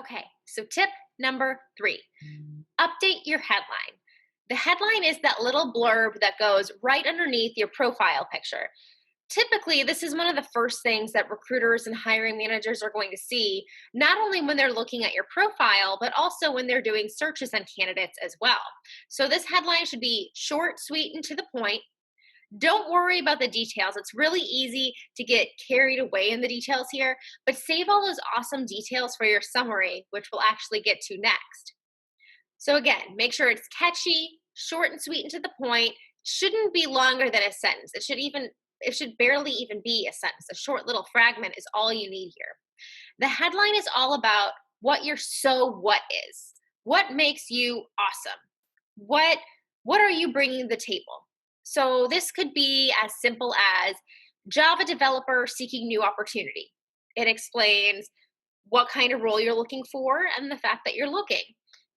Okay, so tip number 3, update your headline. The headline is that little blurb that goes right underneath your profile picture. Typically, this is one of the first things that recruiters and hiring managers are going to see, not only when they're looking at your profile, but also when they're doing searches on candidates as well. So, this headline should be short, sweet, and to the point. Don't worry about the details. It's really easy to get carried away in the details here, but save all those awesome details for your summary, which we'll actually get to next. So, again, make sure it's catchy, short and sweet and to the point. Shouldn't be longer than a sentence. It should barely even be a sentence. A short little fragment is all you need here. The headline is all about what your so what is. What makes you awesome? What what are you bringing to the table? So this could be as simple as Java developer seeking new opportunity. It explains what kind of role you're looking for and the fact that you're looking.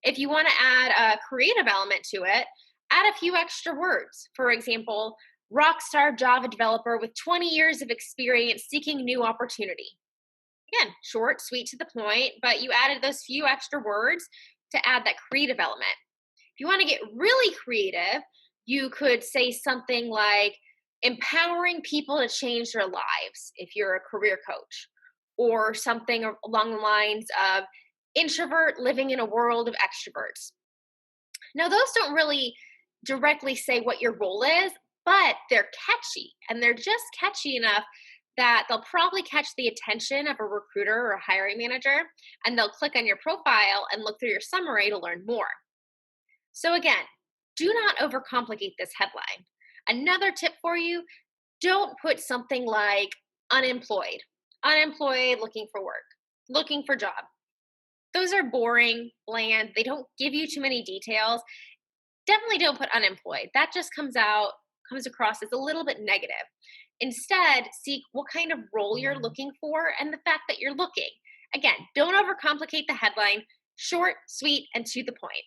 If you want to add a creative element to it, add a few extra words. For example, rockstar Java developer with 20 years of experience seeking new opportunity. Again, short, sweet, to the point, but you added those few extra words to add that creative element. If you want to get really creative, you could say something like empowering people to change their lives if you're a career coach, or something along the lines of introvert living in a world of extroverts. Now, those don't really directly say what your role is, but they're catchy, and they're just catchy enough that they'll probably catch the attention of a recruiter or a hiring manager, and they'll click on your profile and look through your summary to learn more. So, again, do not overcomplicate this headline. Another tip for you, don't put something like unemployed, unemployed, looking for work, looking for job. Those are boring, bland, they don't give you too many details. Definitely don't put unemployed. That just comes across as a little bit negative. Instead, seek what kind of role you're looking for and the fact that you're looking. Again, don't overcomplicate the headline, short, sweet, and to the point.